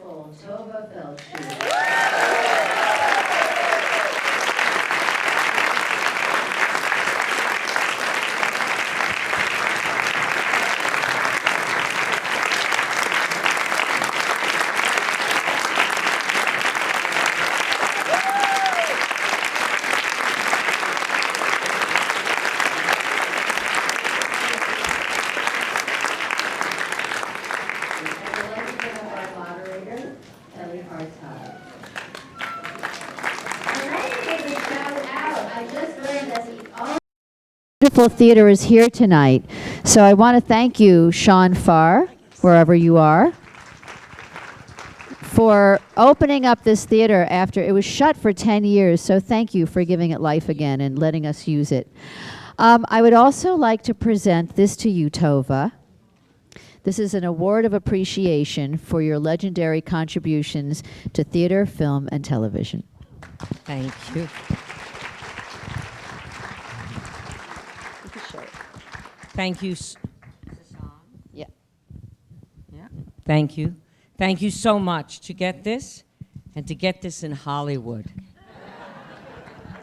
wonderful Tovah Feldshuh. Wonderful theater is here tonight. So I want to thank you, Sean Farr, wherever you are, for opening up this theater after it was shut for 10 years. So thank you for giving it life again and letting us use it. I would also like to present this to you, Tovah. This is an award of appreciation for your legendary contributions to theater, film, and television. Thank you. Thank you. Yeah. Yeah. Thank you. Thank you so much to get this and to get this in Hollywood.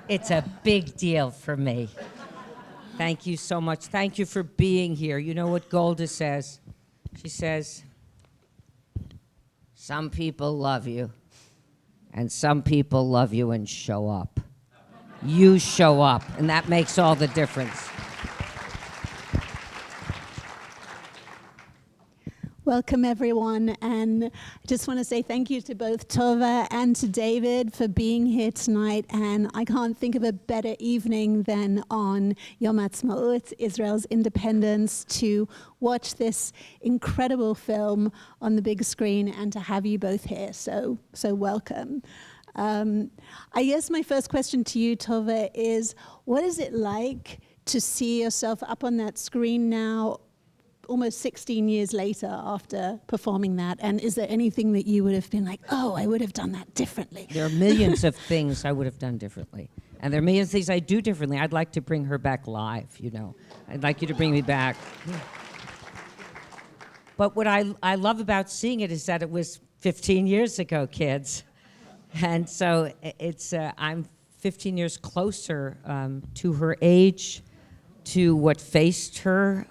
It's a big deal for me. Thank you so much. Thank you for being here. You know what Golda says? She says, some people love you, and some people love you and show up. You show up, and that makes all the difference. Welcome, everyone, and I just want to say thank you to both Tovah and to David for being here tonight, and I can't think of a better evening than on Yom Ha'atzmaut, Israel's independence, to watch this incredible film on the big screen and to have you both here, so welcome. I guess my first question to you, Tovah, is what is it like to see yourself up on that screen now, almost 16 years later after performing that? And is there anything that you would have been like, oh, I would have done that differently? There are millions of things I would have done differently. And there are millions of things I do differently. I'd like to bring her back live, you know. I'd like you to bring me back. But what I love about seeing it is that it was 15 years ago, kids. And so it's I'm 15 years closer to her age, to what faced her,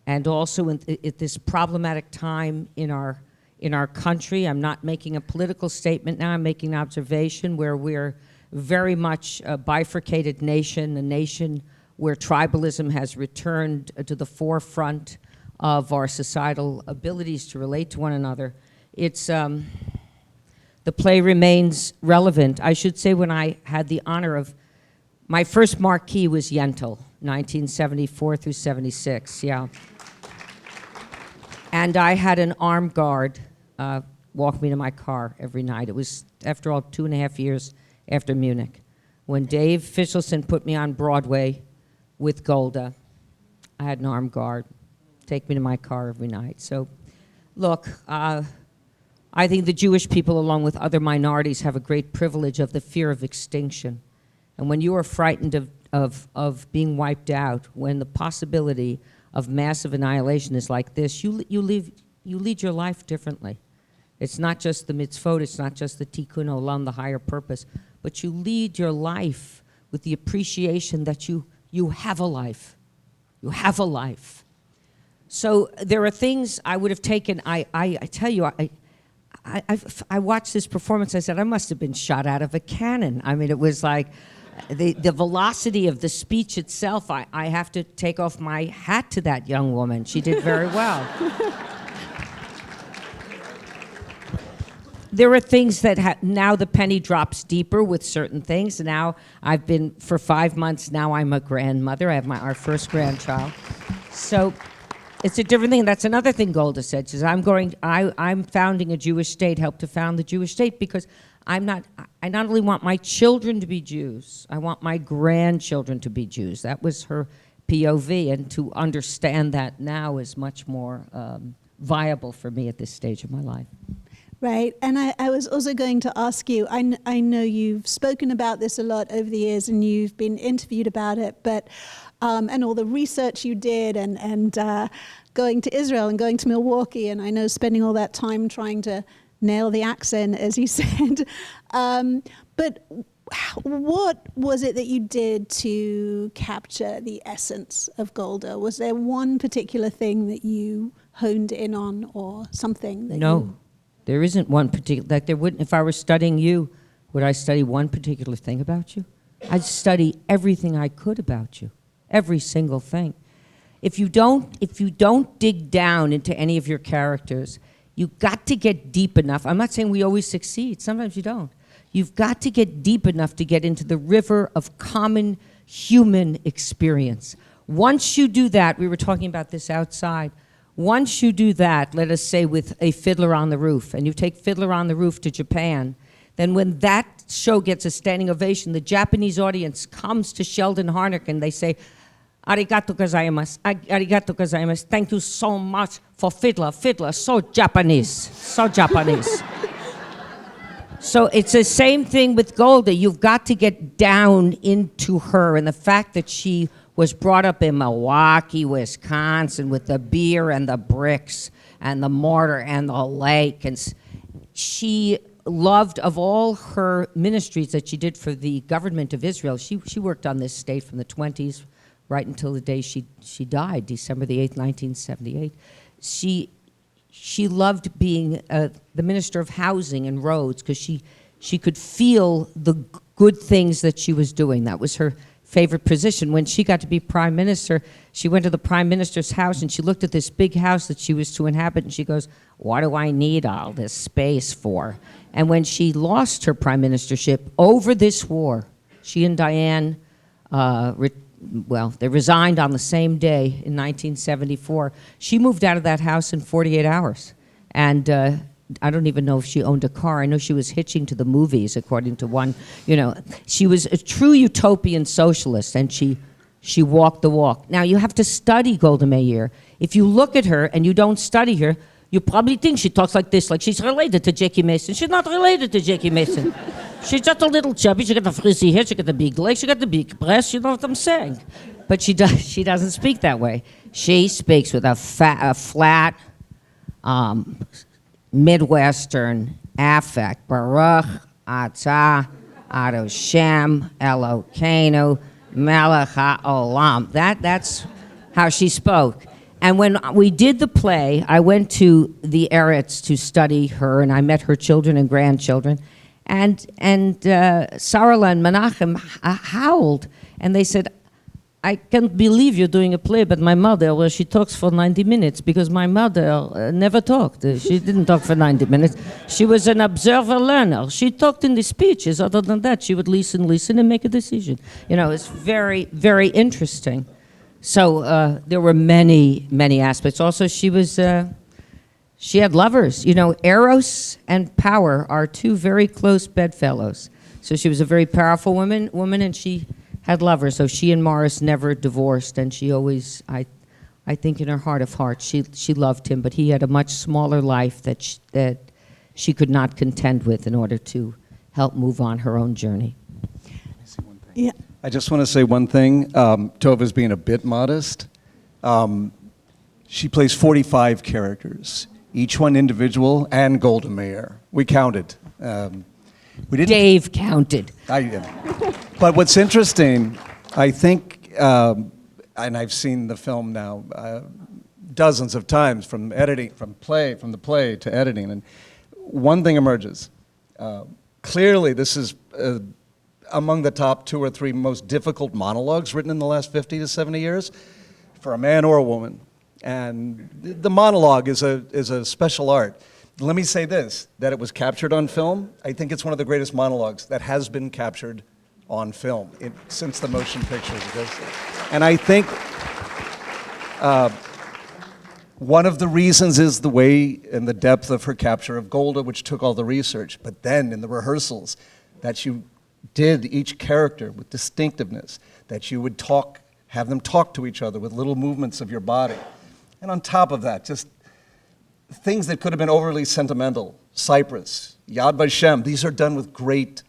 and also at this problematic time in our country. I'm not making a political statement now, I'm making an observation where we're very much a bifurcated nation, a nation where tribalism has returned to the forefront of our societal abilities to relate to one another. It's, the play remains relevant. I should say when I had the honor of, my first marquee was Yentl, 1974 through 76, yeah. And I had an armed guard walk me to my car every night. It was, after all, 2.5 years after Munich. When Dave Fishelson put me on Broadway with Golda, I had an armed guard take me to my car every night. So, look, I think the Jewish people, along with other minorities, have a great privilege of the fear of extinction. And when you are frightened of being wiped out, when the possibility of massive annihilation is like this, you lead your life differently. It's not just the mitzvot, it's not just the tikkun olam, the higher purpose, but you lead your life with the appreciation that you have a life. You have a life. So there are things I would have taken, I tell you, I watched this performance, I said, I must have been shot out of a cannon. I mean, it was like, the velocity of the speech itself, I have to take off my hat to that young woman. She did very well. There are things that now the penny drops deeper with certain things. Now I've been, for 5 months now, I'm a grandmother. I have our first grandchild. So it's a different thing. That's another thing Golda said. She says, I'm founding a Jewish state, help to found the Jewish state, because I not only want my children to be Jews, I want my grandchildren to be Jews. That was her POV, and to understand that now is much more viable for me at this stage of my life. Right, and I was also going to ask you, I know you've spoken about this a lot over the years and you've been interviewed about it, but, and all the research you did and going to Israel and going to Milwaukee, and I know spending all that time trying to nail the accent, as you said. But what was it that you did to capture the essence of Golda? Was there one particular thing that you honed in on, or something that No, there isn't one particular, like there wouldn't, if I were studying you, would I study one particular thing about you? I'd study everything I could about you, every single thing. If you don't dig down into any of your characters, you've got to get deep enough. I'm not saying we always succeed, sometimes you don't. You've got to get deep enough to get into the river of common human experience. Once you do that, we were talking about this outside, once you do that, let us say with a Fiddler on the Roof, and you take Fiddler on the Roof to Japan, then when that show gets a standing ovation, the Japanese audience comes to Sheldon Harnick and they say, "Arigato gozaimasu, arigato gozaimasu, thank you so much for Fiddler, so Japanese, so Japanese." So it's the same thing with Golda. You've got to get down into her, and the fact that she was brought up in Milwaukee, Wisconsin, with the beer and the bricks and the mortar and the lake, and she loved, of all her ministries that she did for the government of Israel, she worked on this state from the 20s right until the day she died, December the 8th, 1978. She loved being the Minister of Housing and Roads because she could feel the good things that she was doing. That was her favorite position. When she got to be Prime Minister, she went to the Prime Minister's house and she looked at this big house that she was to inhabit and she goes, "What do I need all this space for?" And when she lost her prime ministership over this war, she and Diane, they resigned on the same day in 1974. She moved out of that house in 48 hours. And I don't even know if she owned a car. I know she was hitching to the movies, according to one. She was a true utopian socialist, and she walked the walk. Now, you have to study Golda Meir. If you look at her and you don't study her, you probably think she talks like this, like she's related to Jackie Mason. She's not related to Jackie Mason. She's just a little chubby. She got the frizzy hair. She got the big legs. She got the big breasts. You know what I'm saying? But she doesn't speak that way. She speaks with a flat, Midwestern affect. Baruch atah Adoshem Elokeinu melech haolam. That's how she spoke. And when we did the play, I went to the Eretz to study her, and I met her children and grandchildren. And Sarala and Menachem howled, and they said, "I can't believe you're doing a play, but my mother, well, she talks for 90 minutes, because my mother never talked. She didn't talk for 90 minutes. She was an observer learner. She talked in the speeches. Other than that, she would listen, and make a decision." It's very, very interesting. So there were many, many aspects. Also, she had lovers. Eros and power are two very close bedfellows. So she was a very powerful woman, and she had lovers. So she and Morris never divorced, and she always, I think in her heart of hearts, she loved him, but he had a much smaller life that she could not contend with in order to help move on her own journey. Yeah. I just want to say one thing. Tovah's being a bit modest. She plays 45 characters, each one individual, and Golda Meir. We counted. We didn't. Dave counted. But what's interesting, I think, and I've seen the film now dozens of times, from editing, from the play to editing, and one thing emerges. Clearly, this is among the top 2 or 3 most difficult monologues written in the last 50 to 70 years for a man or a woman. And the monologue is a special art. Let me say this, that it was captured on film. I think it's one of the greatest monologues that has been captured on film since the motion pictures. And I think one of the reasons is the way and the depth of her capture of Golda, which took all the research. But then in the rehearsals, that you did each character with distinctiveness, that you would have them talk to each other with little movements of your body. And on top of that, just things that could have been overly sentimental, Cyprus, Yad Vashem, these are done with great,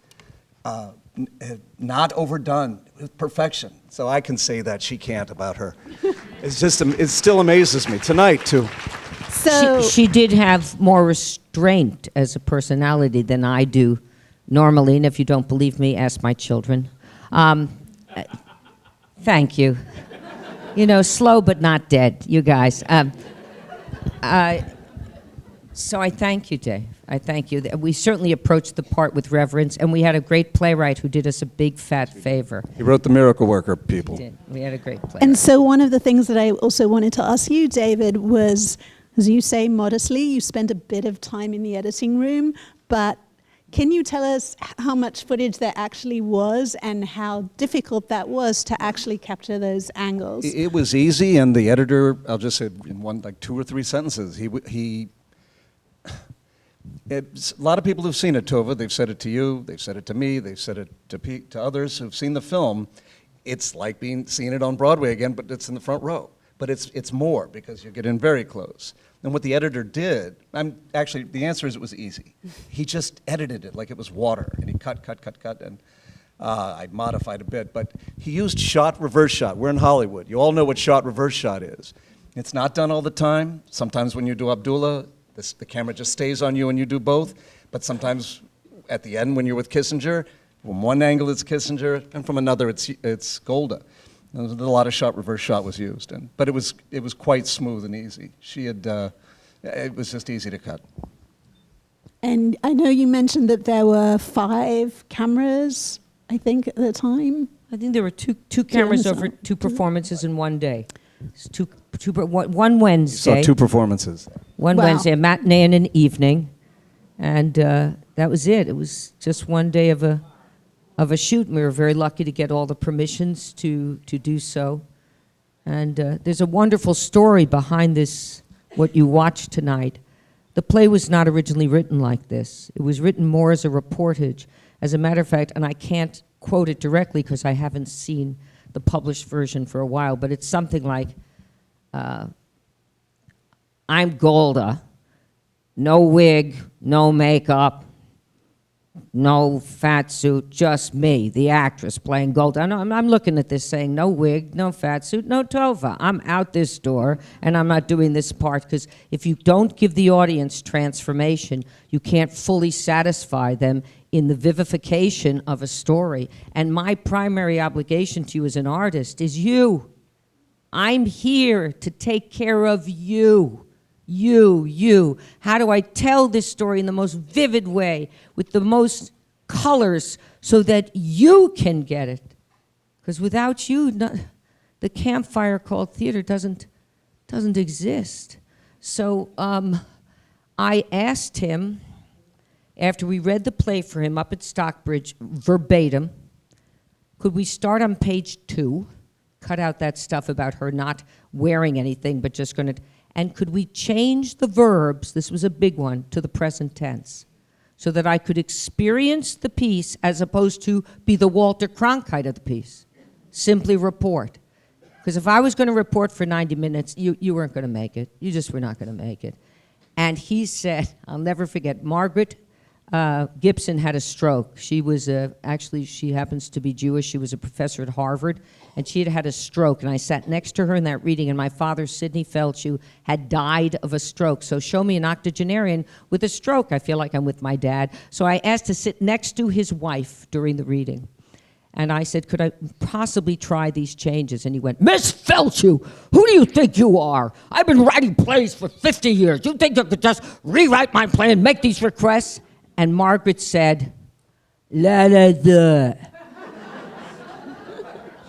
not overdone, with perfection. So I can say that, she can't about her. It still amazes me, tonight too. So She did have more restraint as a personality than I do normally, and if you don't believe me, ask my children. Thank you. You know, slow but not dead, you guys. So I thank you, Dave. I thank you. We certainly approached the part with reverence, and we had a great playwright who did us a big fat favor. He wrote The Miracle Worker, people. We had a great playwright. And so one of the things that I also wanted to ask you, David, was, as you say modestly, you spent a bit of time in the editing room, but can you tell us how much footage there actually was and how difficult that was to actually capture those angles? It was easy, and the editor, I'll just say in like 2 or 3 sentences, a lot of people who've seen it, Tovah, they've said it to you, they've said it to me, they've said it to others who've seen the film. It's like seeing it on Broadway again, but it's in the front row. But it's more because you get in very close. And what the editor did, actually, the answer is it was easy. He just edited it like it was water, and he cut, and I modified a bit. But he used shot, reverse shot. We're in Hollywood. You all know what shot, reverse shot is. It's not done all the time. Sometimes when you do Abdullah, the camera just stays on you and you do both. But sometimes at the end when you're with Kissinger, from one angle it's Kissinger, and from another it's Golda. A lot of shot, reverse shot was used, but it was quite smooth and easy. It was just easy to cut. And I know you mentioned that there were 5 cameras, I think, at the time. I think there were two cameras over 2 performances in one day. One Wednesday. You saw 2 performances. One Wow. Wednesday, a matinee and an evening, and that was it. It was just one day of a shoot, and we were very lucky to get all the permissions to do so. And there's a wonderful story behind this, what you watched tonight. The play was not originally written like this. It was written more as a reportage. As a matter of fact, and I can't quote it directly because I haven't seen the published version for a while, but it's something like, I'm Golda, no wig, no makeup, no fat suit, just me, the actress playing Golda. I'm looking at this saying, no wig, no fat suit, no Tovah. I'm out this door, and I'm not doing this part, because if you don't give the audience transformation, you can't fully satisfy them in the vivification of a story. And my primary obligation to you as an artist is you. I'm here to take care of you. You. How do I tell this story in the most vivid way, with the most colors, so that you can get it? Because without you, the campfire called theater doesn't exist. So I asked him, after we read the play for him up at Stockbridge, verbatim, could we start on page 2, cut out that stuff about her not wearing anything, but just going to... And could we change the verbs, this was a big one, to the present tense, so that I could experience the piece as opposed to be the Walter Cronkite of the piece, simply report. Because if I was going to report for 90 minutes, you weren't going to make it. You just were not going to make it. And he said, I'll never forget, Margaret Gibson had a stroke. She was actually, she happens to be Jewish. She was a professor at Harvard, and she had had a stroke. And I sat next to her in that reading, and my father, Sidney Feldshuh, had died of a stroke. So show me an octogenarian with a stroke. I feel like I'm with my dad. So I asked to sit next to his wife during the reading. And I said, could I possibly try these changes? And he went, Miss Feldshuh, who do you think you are? I've been writing plays for 50 years. You think you could just rewrite my play and make these requests? And Margaret said, let it do it.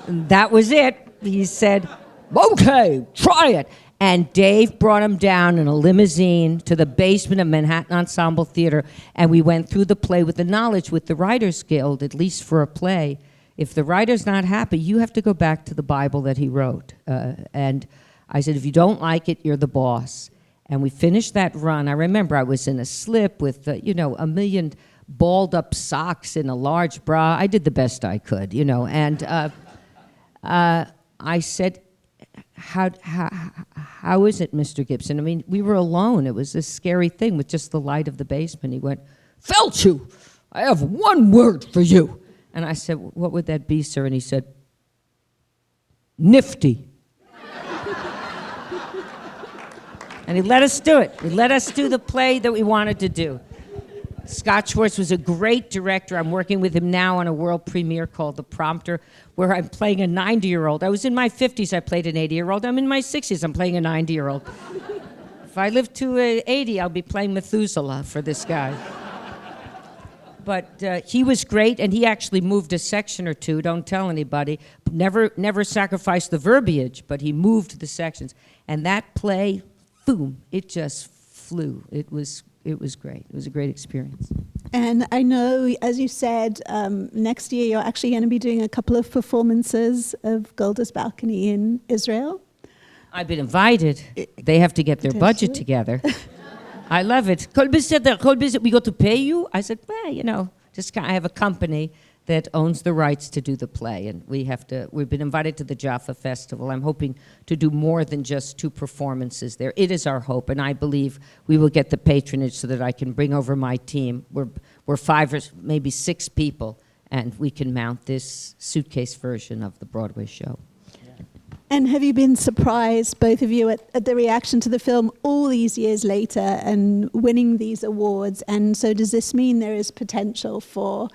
And that was it. He said, okay, try it. And Dave brought him down in a limousine to the basement of Manhattan Ensemble Theater, and we went through the play with the knowledge with the Writers Guild, at least for a play. If the writer's not happy, you have to go back to the Bible that he wrote. And I said, if you don't like it, you're the boss. And we finished that run. I remember I was in a slip with, a million balled up socks in a large bra. I did the best I could, And I said, how is it, Mr. Gibson? I mean, we were alone. It was a scary thing with just the light of the basement. He went, Feldshuh, I have one word for you. And I said, what would that be, sir? And he said, nifty. And he let us do it. He let us do the play that we wanted to do. Scott Schwartz was a great director. I'm working with him now on a world premiere called The Prompter, where I'm playing a 90-year-old. I was in my 50s, I played an 80-year-old. I'm in my 60s, I'm playing a 90-year-old. If I live to 80, I'll be playing Methuselah for this guy. But he was great, and he actually moved a section or two. Don't tell anybody. Never sacrificed the verbiage, but he moved the sections. And that play, boom, it just flew. It was great. It was a great experience. And I know, as you said, next year you're actually going to be doing a couple of performances of Golda's Balcony in Israel. I've been invited. They have to get their budget together. I love it. We go to pay you? I said, well, I have a company that owns the rights to do the play, and we've been invited to the Jaffa Festival. I'm hoping to do more than just 2 performances there. It is our hope, and I believe we will get the patronage so that I can bring over my team. We're 5 or maybe 6 people, and we can mount this suitcase version of the Broadway show. And have you been surprised, both of you, at the reaction to the film all these years later and winning these awards? And so does this mean there is potential for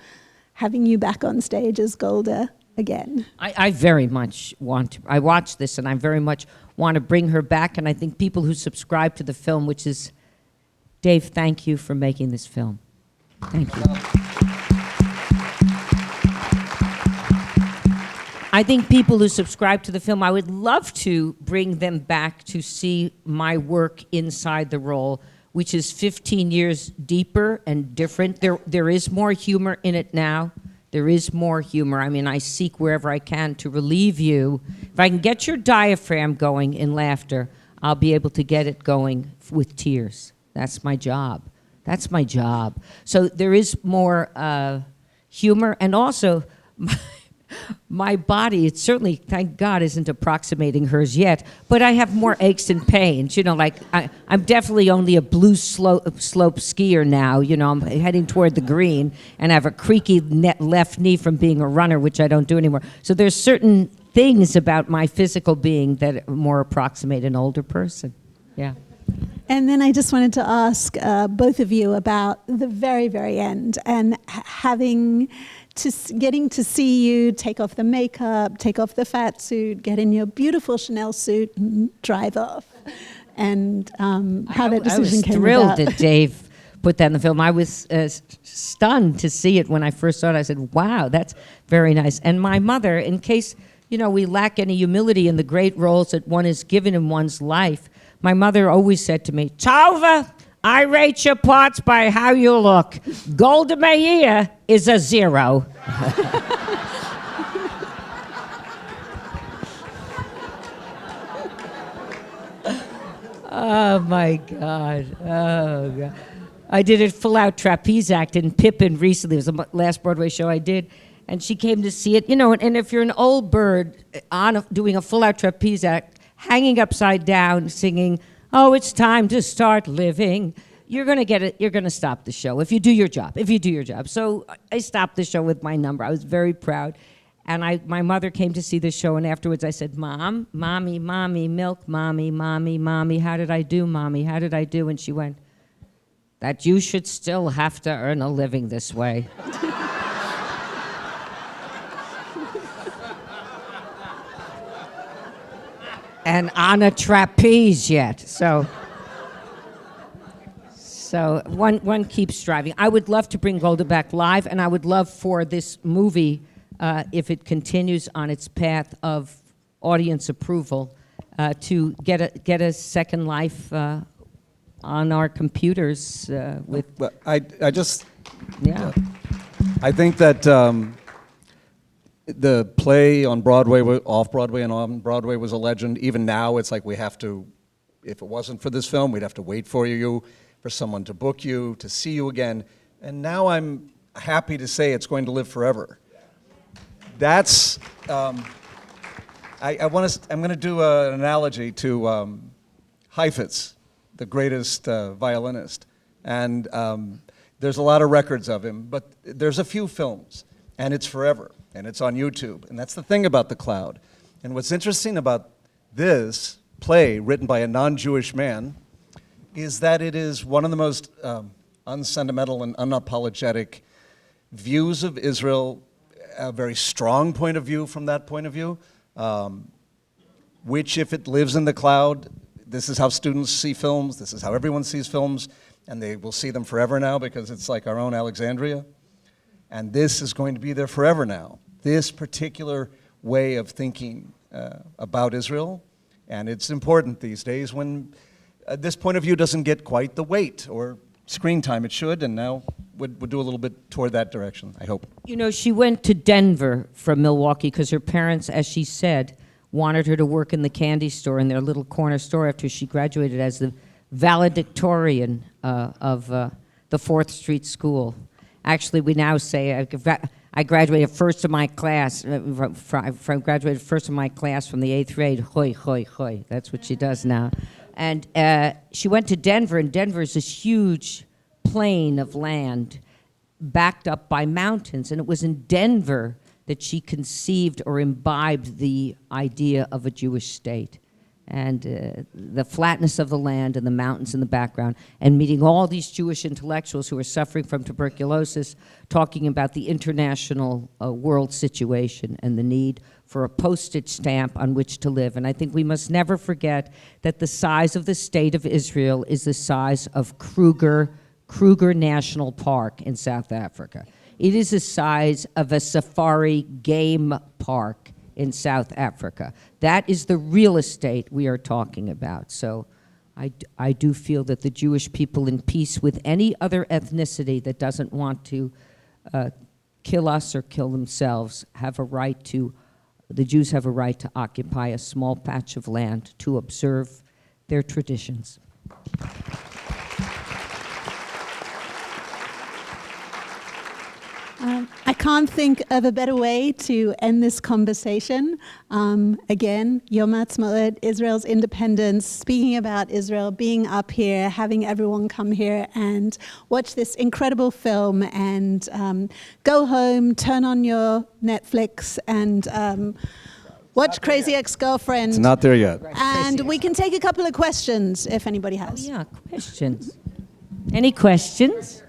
having you back on stage as Golda again? I very much want to. I watched this, and I very much want to bring her back. And I think people who subscribe to the film, which is, Dave, thank you for making this film. Thank you. I think people who subscribe to the film, I would love to bring them back to see my work inside the role, which is 15 years deeper and different. There is more humor in it now. There is more humor. I mean, I seek wherever I can to relieve you. If I can get your diaphragm going in laughter, I'll be able to get it going with tears. That's my job. That's my job. So there is more humor, and also my body, it certainly, thank God, isn't approximating hers yet, but I have more aches and pains. Like I'm definitely only a blue slope skier now. I'm heading toward the green, and I have a creaky left knee from being a runner, which I don't do anymore. So there's certain things about my physical being that more approximate an older person. Yeah. And then I just wanted to ask both of you about the very, very end and getting to see you take off the makeup, take off the fat suit, get in your beautiful Chanel suit and drive off. And how that decision came about. I was thrilled that Dave put that in the film. I was stunned to see it when I first saw it. I said, wow, that's very nice. And my mother, in case we lack any humility in the great roles that one is given in one's life, my mother always said to me, Tovah, I rate your parts by how you look. Golda Meir is a 0. Oh, my God. Oh, God. I did a full-out trapeze act in Pippin recently. It was the last Broadway show I did. And she came to see it. And if you're an old bird doing a full-out trapeze act, hanging upside down, singing, oh, it's time to start living, you're going to get it. You're going to stop the show if you do your job. So I stopped the show with my number. I was very proud. And my mother came to see the show, and afterwards I said, Mom, Mommy, Mommy, milk, Mommy, Mommy, Mommy, how did I do, Mommy? How did I do? And she went, that you should still have to earn a living this way. And on a trapeze yet. So one keeps striving. I would love to bring Golda back live, and I would love for this movie, if it continues on its path of audience approval, to get a second life on our computers with. Well, I think that the play on Broadway, off Broadway and on Broadway, was a legend. Even now, it's like we have to. If it wasn't for this film, we'd have to wait for someone to book you, to see you again. And now I'm happy to say it's going to live forever. That's. I'm going to do an analogy to Heifetz, the greatest violinist, and there's a lot of records of him, but there's a few films, and it's forever, and it's on YouTube, and that's the thing about The Cloud. And what's interesting about this play, written by a non-Jewish man, is that it is one of the most unsentimental and unapologetic views of Israel, a very strong point of view from that point of view, which if it lives in the cloud, this is how students see films, this is how everyone sees films, and they will see them forever now because it's like our own Alexandria. And this is going to be there forever now, this particular way of thinking about Israel. And it's important these days when this point of view doesn't get quite the weight or screen time it should, and now we'll do a little bit toward that direction, I hope. You know, she went to Denver from Milwaukee because her parents, as she said, wanted her to work in the candy store, in their little corner store, after she graduated as the valedictorian of the 4th Street School. Actually, we now say I graduated first of my class. Graduated first of my class from the 8th grade. Hoi, hoi, hoi. That's what she does now. And she went to Denver, and Denver is this huge plain of land backed up by mountains. And it was in Denver that she conceived or imbibed the idea of a Jewish state. And the flatness of the land and the mountains in the background, and meeting all these Jewish intellectuals who are suffering from tuberculosis, talking about the international world situation and the need for a postage stamp on which to live. And I think we must never forget that the size of the state of Israel is the size of Kruger National Park in South Africa. It is the size of a safari game park in South Africa. That is the real estate we are talking about. So I do feel that the Jewish people, in peace with any other ethnicity that doesn't want to kill us or kill themselves, have a right to, the Jews have a right to occupy a small patch of land to observe their traditions. I can't think of a better way to end this conversation. Again, Yom Ha'atzmaut, Israel's independence, speaking about Israel, being up here, having everyone come here and watch this incredible film, and go home, turn on your Netflix, and watch Crazy Ex-Girlfriend. It's not there yet. And we can take a couple of questions if anybody has. Oh, yeah, questions. Any questions?